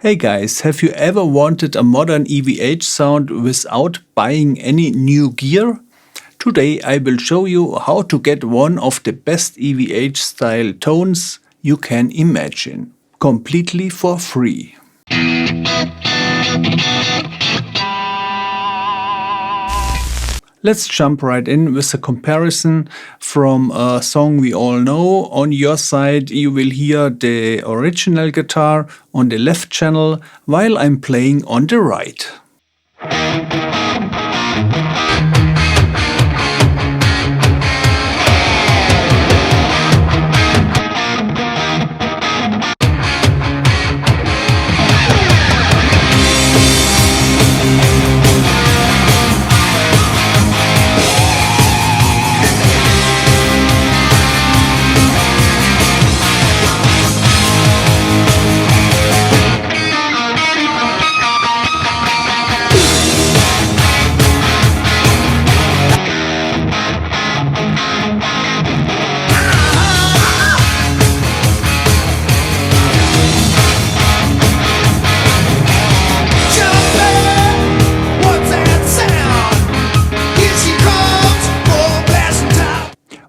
Hey guys, have you ever wanted a modern EVH sound without buying any new gear? Today I will show you how to get one of the best EVH style tones you can imagine, completely for free. Let's jump right in with a comparison from a song we all know. On your side you will hear the original guitar on the left channel while I'm playing on the right.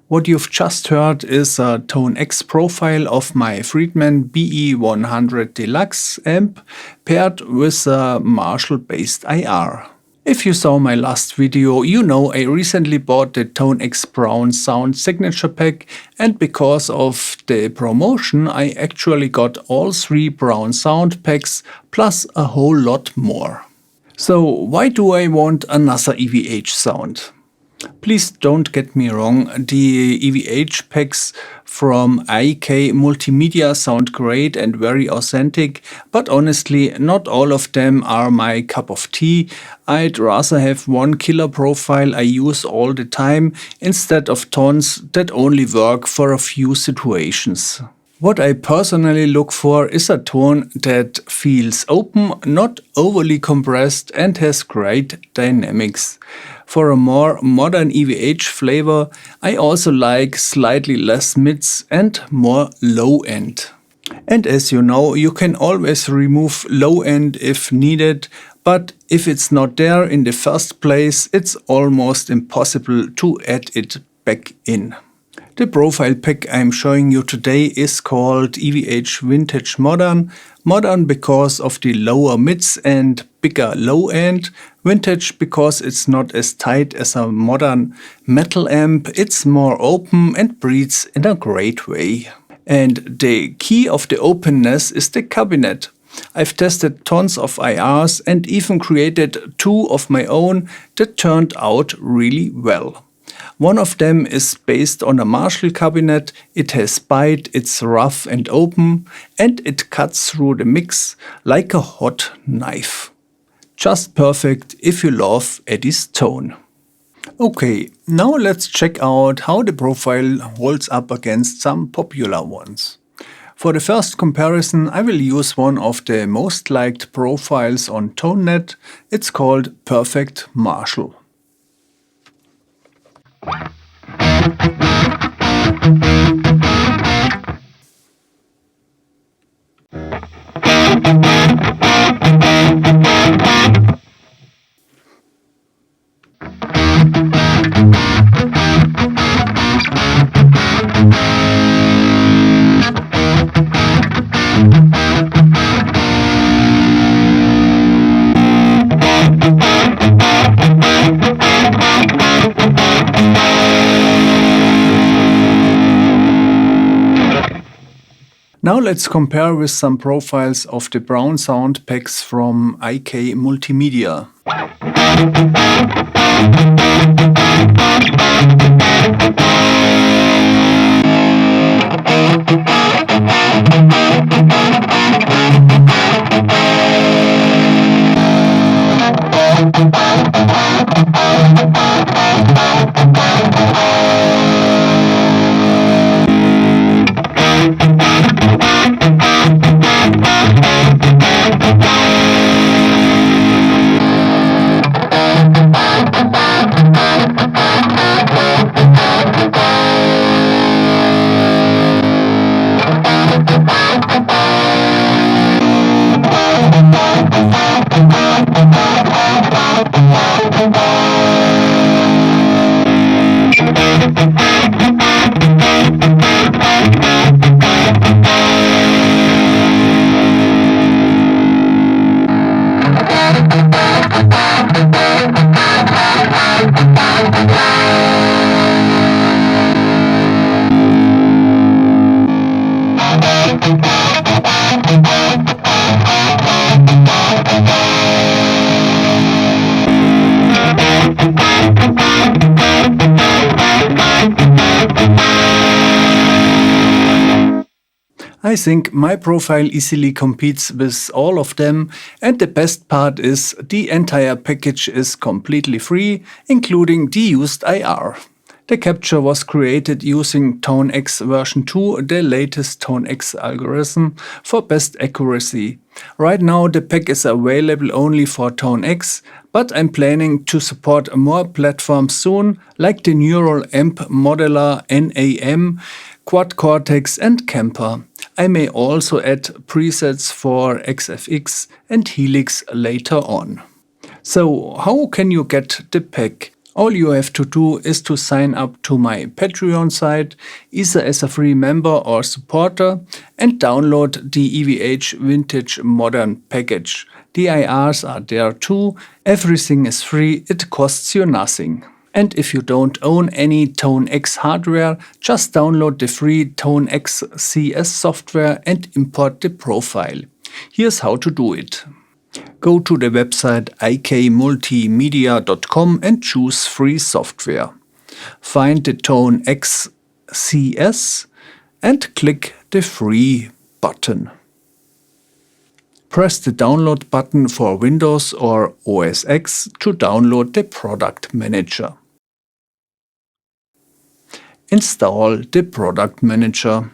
What you've just heard is a ToneX profile of my Friedman BE-100 Deluxe amp paired with a Marshall-based IR. If you saw my last video, you know I recently bought the ToneX Brown Sound Signature Pack, and because of the promotion I actually got all 3 Brown Sound packs plus a whole lot more. So why do I want another EVH sound? Please don't get me wrong, the EVH packs from IK Multimedia sound great and very authentic, but honestly not all of them are my cup of tea. I'd rather have one killer profile I use all the time instead of tons that only work for a few situations. What I personally look for is a tone that feels open, not overly compressed, and has great dynamics. For a more modern EVH flavor, I also like slightly less mids and more low end. And as you know, you can always remove low end if needed, but if it's not there in the first place, it's almost impossible to add it back in. The profile pack I'm showing you today is called EVH Vintage Modern. Modern because of the lower mids and bigger low end. Vintage because it's not as tight as a modern metal amp. It's more open and breathes in a great way. And the key of the openness is the cabinet. I've tested tons of IRs and even created 2 of my own that turned out really well. One of them is based on a Marshall cabinet. It has bite, it's rough and open, and it cuts through the mix like a hot knife. Just perfect if you love Eddie's tone. Okay, now let's check out how the profile holds up against some popular ones. For the first comparison, I will use one of the most liked profiles on ToneNet. It's called Perfect Marshall. Now let's compare with some profiles of the Brown Sound packs from IK Multimedia. I think my profile easily competes with all of them, and the best part is the entire package is completely free, including the used IR. The capture was created using ToneX version 2, the latest ToneX algorithm for best accuracy. Right now the pack is available only for ToneX, but I'm planning to support more platforms soon, like the Neural Amp Modeler NAM, Quad Cortex and Camper. I may also add presets for XFX and Helix later on. So how can you get the pack? All you have to do is to sign up to my Patreon site, either as a free member or supporter, and download the EVH Vintage Modern package. The IRs are there too, everything is free, it costs you nothing. And if you don't own any ToneX hardware, just download the free ToneX CS software and import the profile. Here's how to do it. Go to the website ikmultimedia.com and choose free software. Find the ToneX CS and click the free button. Press the download button for Windows or OS X to download the product manager. Install the product manager.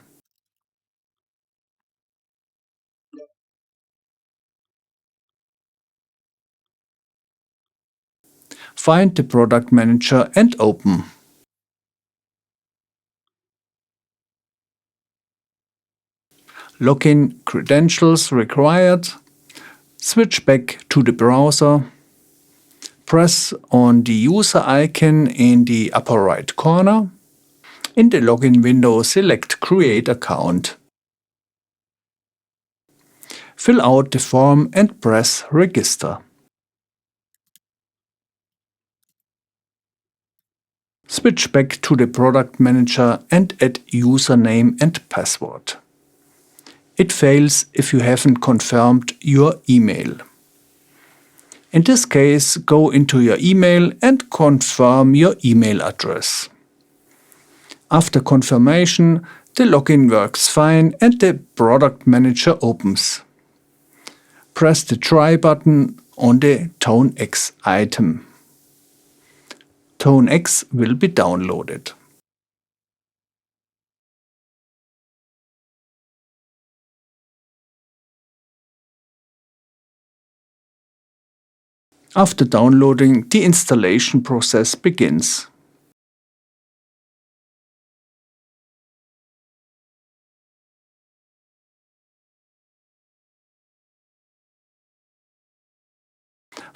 Find the product manager and open. Login credentials required. Switch back to the browser. Press on the user icon in the upper right corner. In the login window, select Create Account. Fill out the form and press Register. Switch back to the product manager and add username and password. It fails if you haven't confirmed your email. In this case, go into your email and confirm your email address. After confirmation, the login works fine and the product manager opens. Press the Try button on the ToneX item. ToneX will be downloaded. After downloading, the installation process begins.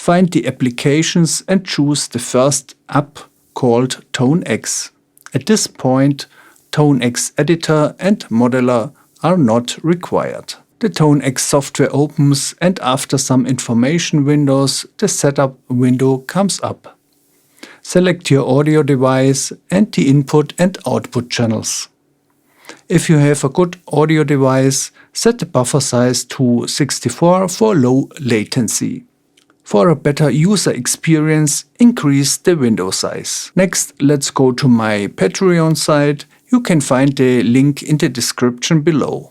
Find the applications and choose the first app called ToneX. At this point, ToneX Editor and Modeler are not required. The ToneX software opens and after some information windows, the setup window comes up. Select your audio device and the input and output channels. If you have a good audio device, set the buffer size to 64 for low latency. For a better user experience, increase the window size. Next, let's go to my Patreon site. You can find the link in the description below.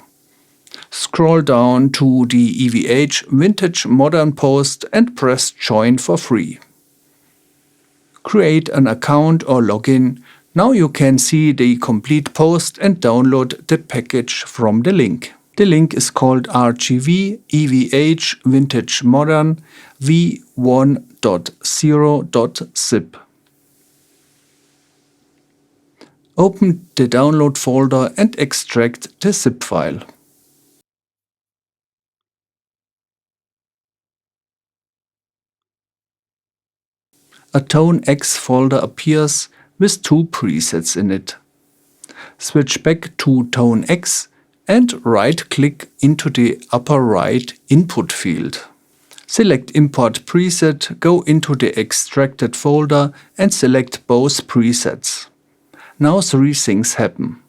Scroll down to the EVH Vintage Modern post and press Join for free. Create an account or login. Now you can see the complete post and download the package from the link. The link is called RGV EVH Vintage Modern v1.0.zip. Open the download folder and extract the zip file. A ToneX folder appears with two presets in it. Switch back to ToneX and right-click into the upper right input field. Select Import Preset, go into the extracted folder and select both presets. Now three things happen.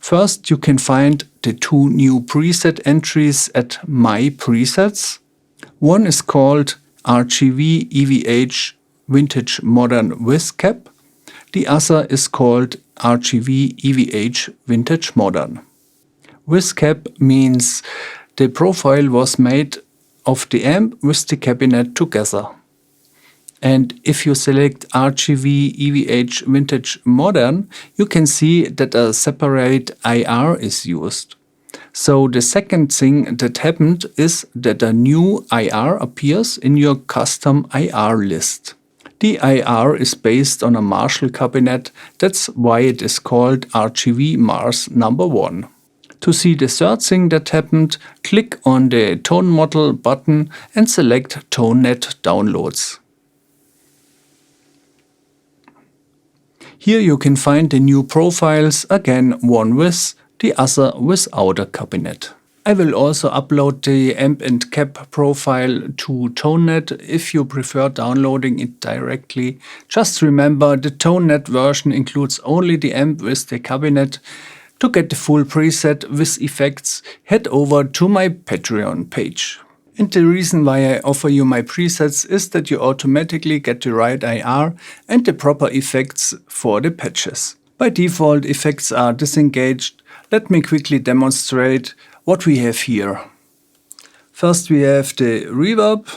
First, you can find the two new preset entries at My Presets. One is called RGV EVH Vintage Modern with Cap. The other is called RGV EVH Vintage Modern. With cap means the profile was made of the amp with the cabinet together. And if you select RGB EVH Vintage Modern, you can see that a separate IR is used. So the second thing that happened is that a new IR appears in your custom IR list. The IR is based on a Marshall cabinet, that's why it is called RGB Mars number 1. To see the third thing that happened, click on the Tone Model button and select ToneNet Downloads. Here you can find the new profiles, again one with, the other without a cabinet. I will also upload the amp and cap profile to ToneNet if you prefer downloading it directly. Just remember, the ToneNet version includes only the amp with the cabinet. To get the full preset with effects, head over to my Patreon page. And the reason why I offer you my presets is that you automatically get the right IR and the proper effects for the patches. By default, effects are disengaged. Let me quickly demonstrate what we have here. First we have the reverb.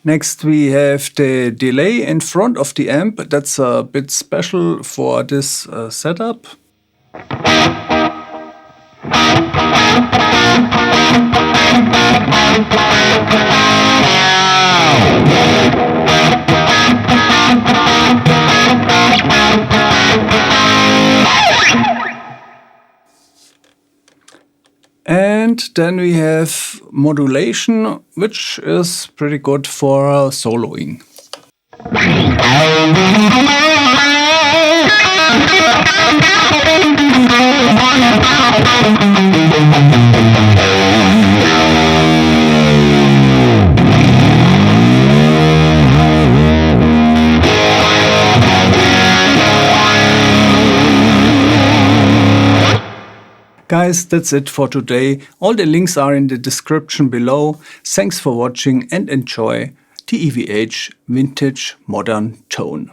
Next we have the delay in front of the amp. That's a bit special for this setup. And then we have modulation, which is pretty good for soloing. Guys, that's it for today. All the links are in the description below. Thanks for watching and enjoy the EVH Vintage Modern Tone.